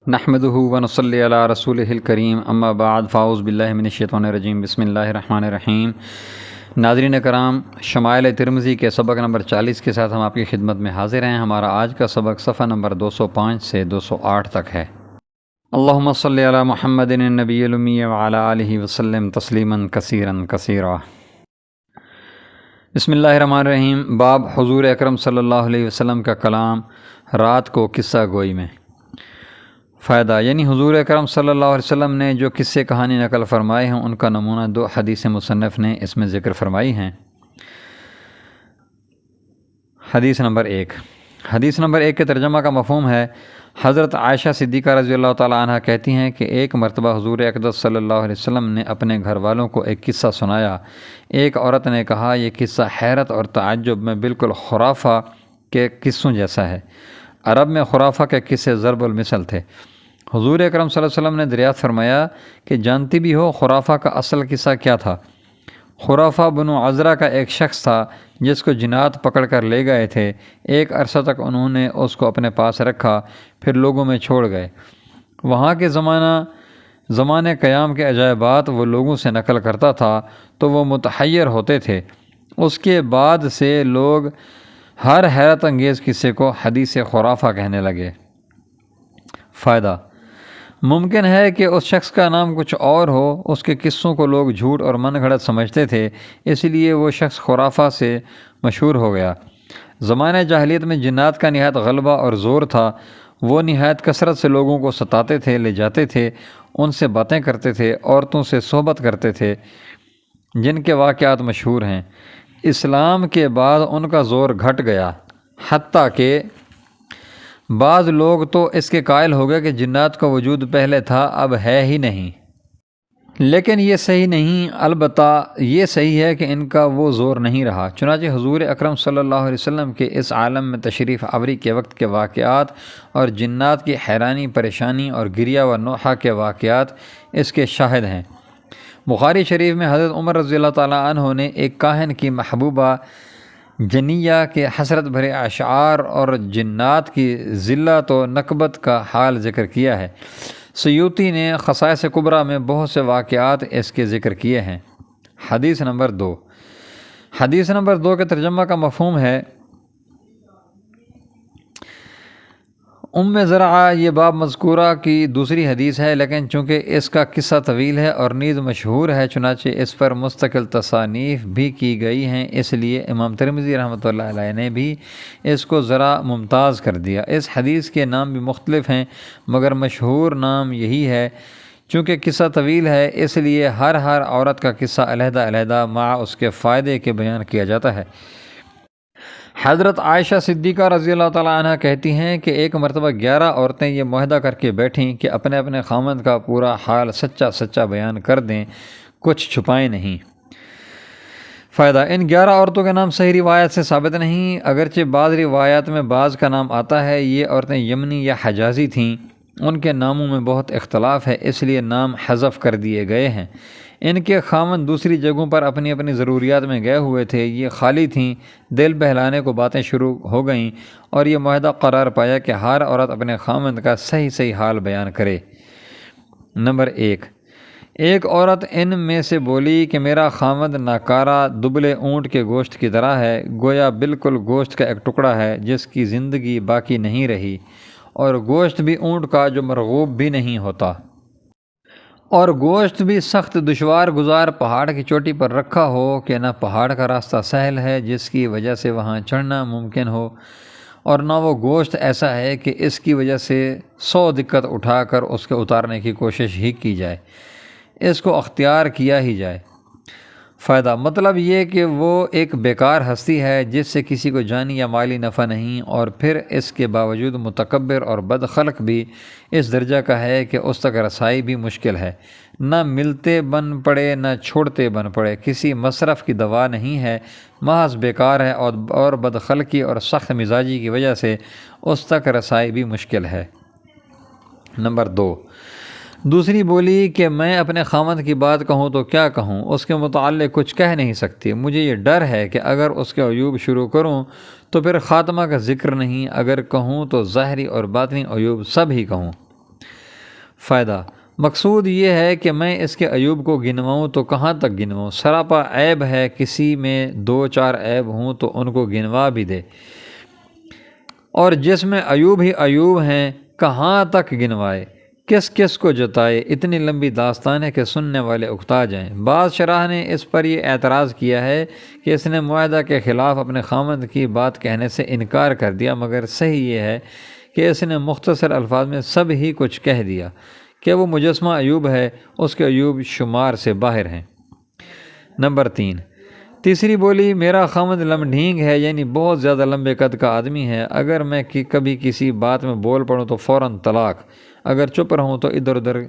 نحمدہ ونصلی علی رسولہ الکریم اما بعد فاعوذ باللہ من الشیطان الرجیم بسم اللہ الرحمن الرحیم۔ ناظرین کرام، شمائل ترمذی کے سبق نمبر 40 کے ساتھ ہم آپ کی خدمت میں حاضر ہیں۔ ہمارا آج کا سبق صفحہ نمبر 205 سے 208 تک ہے۔ اللہم صلی علی محمد النبی الامی وعلی آلہ وسلم تسلیما کثیرا کثیرا۔ بسم اللہ الرحمن الرحیم۔ باب حضور اکرم صلی اللہ علیہ وسلم کا کلام رات کو قصہ گوئی میں۔ فائدہ، یعنی حضور اکرم صلی اللہ علیہ وسلم نے جو قصے کہانی نقل فرمائے ہیں ان کا نمونہ دو حدیث مصنف نے اس میں ذکر فرمائی ہیں۔ حدیث نمبر 1۔ حدیث نمبر 1 کے ترجمہ کا مفہوم ہے، حضرت عائشہ صدیقہ رضی اللہ تعالی عنہ کہتی ہیں کہ ایک مرتبہ حضور اقدس صلی اللہ علیہ وسلم نے اپنے گھر والوں کو ایک قصہ سنایا۔ ایک عورت نے کہا، یہ قصہ حیرت اور تعجب میں بالکل خرافہ کے قصوں جیسا ہے۔ عرب میں خرافہ کے قصے ضرب المثل تھے۔ حضور اکرم صلی اللہ علیہ وسلم نے دریافت فرمایا کہ جانتی بھی ہو خرافہ کا اصل قصہ کیا تھا؟ خرافہ بنو عذرہ کا ایک شخص تھا جس کو جنات پکڑ کر لے گئے تھے۔ ایک عرصہ تک انہوں نے اس کو اپنے پاس رکھا، پھر لوگوں میں چھوڑ گئے۔ وہاں کے زمانے قیام کے عجائبات وہ لوگوں سے نقل کرتا تھا تو وہ متحیر ہوتے تھے۔ اس کے بعد سے لوگ ہر حیرت انگیز قصے کو حدیث خرافہ کہنے لگے۔ فائدہ، ممکن ہے کہ اس شخص کا نام کچھ اور ہو۔ اس کے قصوں کو لوگ جھوٹ اور من گھڑت سمجھتے تھے، اس لیے وہ شخص خرافہ سے مشہور ہو گیا۔ زمانہ جاہلیت میں جنات کا نہایت غلبہ اور زور تھا۔ وہ نہایت کثرت سے لوگوں کو ستاتے تھے، لے جاتے تھے، ان سے باتیں کرتے تھے، عورتوں سے صحبت کرتے تھے، جن کے واقعات مشہور ہیں۔ اسلام کے بعد ان کا زور گھٹ گیا، حتیٰ کہ بعض لوگ تو اس کے قائل ہو گئے کہ جنات کا وجود پہلے تھا، اب ہے ہی نہیں۔ لیکن یہ صحیح نہیں، البتہ یہ صحیح ہے کہ ان کا وہ زور نہیں رہا۔ چنانچہ حضور اکرم صلی اللہ علیہ وسلم کے اس عالم میں تشریف آوری کے وقت کے واقعات اور جنات کی حیرانی، پریشانی اور گریہ و نوحہ کے واقعات اس کے شاہد ہیں۔ بخاری شریف میں حضرت عمر رضی اللہ تعالیٰ عنہ نے ایک کاہن کی محبوبہ جنیہ کے حسرت بھرے اشعار اور جنات کی ذلت و نکبت کا حال ذکر کیا ہے۔ سیوطی نے خصائص کبریٰ میں بہت سے واقعات اس کے ذکر کیے ہیں۔ حدیث نمبر 2۔ حدیث نمبر 2 کے ترجمہ کا مفہوم ہے، زرعہ یہ باب مذکورہ کی دوسری حدیث ہے، لیکن چونکہ اس کا قصہ طویل ہے اور نیز مشہور ہے، چنانچہ اس پر مستقل تصانیف بھی کی گئی ہیں، اس لیے امام ترمذی رحمۃ اللہ علیہ نے بھی اس کو ذرا ممتاز کر دیا۔ اس حدیث کے نام بھی مختلف ہیں مگر مشہور نام یہی ہے۔ چونکہ قصہ طویل ہے اس لیے ہر عورت کا قصہ علیحدہ علیحدہ مع اس کے فائدے کے بیان کیا جاتا ہے۔ حضرت عائشہ صدیقہ رضی اللہ تعالیٰ عنہ کہتی ہیں کہ ایک مرتبہ 11 عورتیں یہ معاہدہ کر کے بیٹھیں کہ اپنے اپنے خامند کا پورا حال سچا سچا بیان کر دیں، کچھ چھپائیں نہیں۔ فائدہ، ان 11 عورتوں کے نام صحیح روایت سے ثابت نہیں، اگرچہ بعض روایات میں بعض کا نام آتا ہے۔ یہ عورتیں یمنی یا حجازی تھیں، ان کے ناموں میں بہت اختلاف ہے، اس لیے نام حذف کر دیے گئے ہیں۔ ان کے خامند دوسری جگہوں پر اپنی اپنی ضروریات میں گئے ہوئے تھے، یہ خالی تھیں۔ دل بہلانے کو باتیں شروع ہو گئیں اور یہ معاہدہ قرار پایا کہ ہر عورت اپنے خامند کا صحیح حال بیان کرے۔ نمبر 1۔ ایک عورت ان میں سے بولی کہ میرا خامند ناکارہ دبلے اونٹ کے گوشت کی طرح ہے، گویا بالکل گوشت کا ایک ٹکڑا ہے جس کی زندگی باقی نہیں رہی، اور گوشت بھی اونٹ کا جو مرغوب بھی نہیں ہوتا، اور گوشت بھی سخت دشوار گزار پہاڑ کی چوٹی پر رکھا ہو کہ نہ پہاڑ کا راستہ سہل ہے جس کی وجہ سے وہاں چڑھنا ممکن ہو، اور نہ وہ گوشت ایسا ہے کہ اس کی وجہ سے 100 دقت اٹھا کر اس کے اتارنے کی کوشش ہی کی جائے، اس کو اختیار کیا ہی جائے۔ فائدہ، مطلب یہ کہ وہ ایک بیکار ہستی ہے جس سے کسی کو جانی یا مالی نفع نہیں، اور پھر اس کے باوجود متکبر اور بدخلق بھی اس درجہ کا ہے کہ اس تک رسائی بھی مشکل ہے، نہ ملتے بن پڑے نہ چھوڑتے بن پڑے، کسی مصرف کی دوا نہیں ہے، محض بیکار ہے، اور بدخلقی اور سخت مزاجی کی وجہ سے اس تک رسائی بھی مشکل ہے۔ نمبر 2۔ دوسری بولی کہ میں اپنے خامند کی بات کہوں تو کیا کہوں، اس کے متعلق کچھ کہہ نہیں سکتی، مجھے یہ ڈر ہے کہ اگر اس کے عیوب شروع کروں تو پھر خاتمہ کا ذکر نہیں، اگر کہوں تو ظاہری اور باطنی عیوب سب ہی کہوں۔ فائدہ مقصود یہ ہے کہ میں اس کے عیوب کو گنواؤں تو کہاں تک گنواؤں؟ سراپا عیب ہے، کسی میں 2-4 عیب ہوں تو ان کو گنوا بھی دے، اور جس میں عیوب ہی عیوب ہیں کہاں تک گنوائے، کس کس کو جتائے؟ اتنی لمبی داستان ہے کہ سننے والے اکتا جائیں۔ بعض شرح نے اس پر یہ اعتراض کیا ہے کہ اس نے معاہدہ کے خلاف اپنے خامند کی بات کہنے سے انکار کر دیا، مگر صحیح یہ ہے کہ اس نے مختصر الفاظ میں سب ہی کچھ کہہ دیا کہ وہ مجسمہ ایوب ہے، اس کے ایوب شمار سے باہر ہیں۔ نمبر 3، تیسری بولی، میرا خامند لمڈھینگ ہے، یعنی بہت زیادہ لمبے قد کا آدمی ہے۔ اگر میں کبھی کسی بات میں بول پڑوں تو فوراً طلاق، اگر چپ رہوں تو ادھر ادھر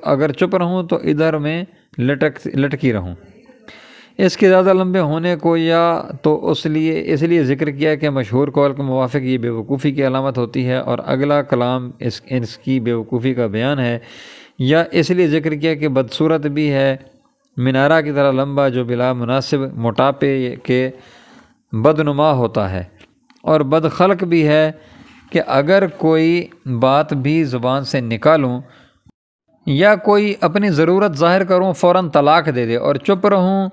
اگر چپ رہوں تو ادھر میں لٹکی رہوں۔ اس کے زیادہ لمبے ہونے کو یا تو اس لیے ذکر کیا کہ مشہور قول کے موافق یہ بیوقوفی کی علامت ہوتی ہے اور اگلا کلام اس کی بیوقوفی کا بیان ہے، یا اس لیے ذکر کیا کہ بدصورت بھی ہے، منارہ کی طرح لمبا جو بلا مناسب موٹاپے کے بدنما ہوتا ہے، اور بدخلق بھی ہے کہ اگر کوئی بات بھی زبان سے نکالوں یا کوئی اپنی ضرورت ظاہر کروں فوراً طلاق دے دے، اور چپ رہوں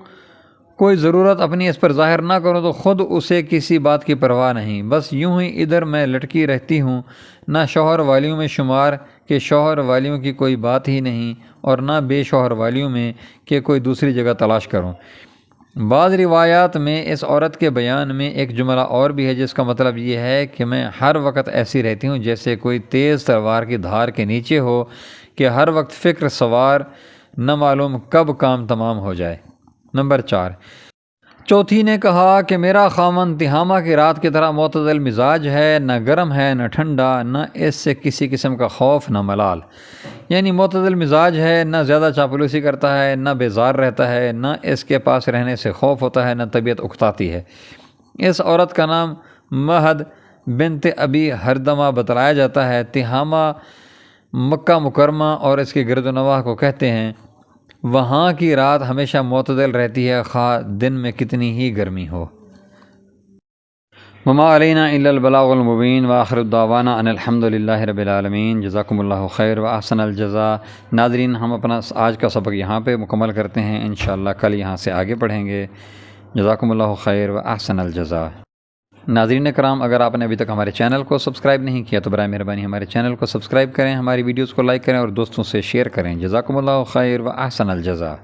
کوئی ضرورت اپنی اس پر ظاہر نہ کروں تو خود اسے کسی بات کی پرواہ نہیں، بس یوں ہی ادھر میں لٹکی رہتی ہوں، نہ شوہر والیوں میں شمار کہ شوہر والیوں کی کوئی بات ہی نہیں، اور نہ بے شوہر والیوں میں کہ کوئی دوسری جگہ تلاش کروں۔ بعض روایات میں اس عورت کے بیان میں ایک جملہ اور بھی ہے جس کا مطلب یہ ہے کہ میں ہر وقت ایسی رہتی ہوں جیسے کوئی تیز تلوار کی دھار کے نیچے ہو، کہ ہر وقت فکر سوار، نہ معلوم کب کام تمام ہو جائے۔ نمبر 4، چوتھی نے کہا کہ میرا خامن تہامہ کی رات کی طرح معتدل مزاج ہے، نہ گرم ہے نہ ٹھنڈا، نہ اس سے کسی قسم کا خوف نہ ملال، یعنی معتدل مزاج ہے، نہ زیادہ چاپلوسی کرتا ہے، نہ بیزار رہتا ہے، نہ اس کے پاس رہنے سے خوف ہوتا ہے، نہ طبیعت اکتاتی ہے۔ اس عورت کا نام مہد بنت ابی ہردمہ بتلایا جاتا ہے۔ تہامہ مکہ مکرمہ اور اس کے گرد و نواح کو کہتے ہیں۔ وہاں کی رات ہمیشہ معتدل رہتی ہے، خواہ دن میں کتنی ہی گرمی ہو۔ وما علینا الا البلاغ المبین، وآخر دعوانا ان الحمد للہ رب العالمین۔ جزاکم اللہ خیر و احسن الجزاء۔ ناظرین، ہم اپنا آج کا سبق یہاں پہ مکمل کرتے ہیں، انشاءاللہ کل یہاں سے آگے پڑھیں گے۔ جزاکم اللہ خیر و احسن الجزاء۔ ناظرین کرام، اگر آپ نے ابھی تک ہمارے چینل کو سبسکرائب نہیں کیا تو برائے مہربانی ہمارے چینل کو سبسکرائب کریں، ہماری ویڈیوز کو لائک کریں اور دوستوں سے شیئر کریں۔ جزاکم اللہ خیر و احسن الجزاء۔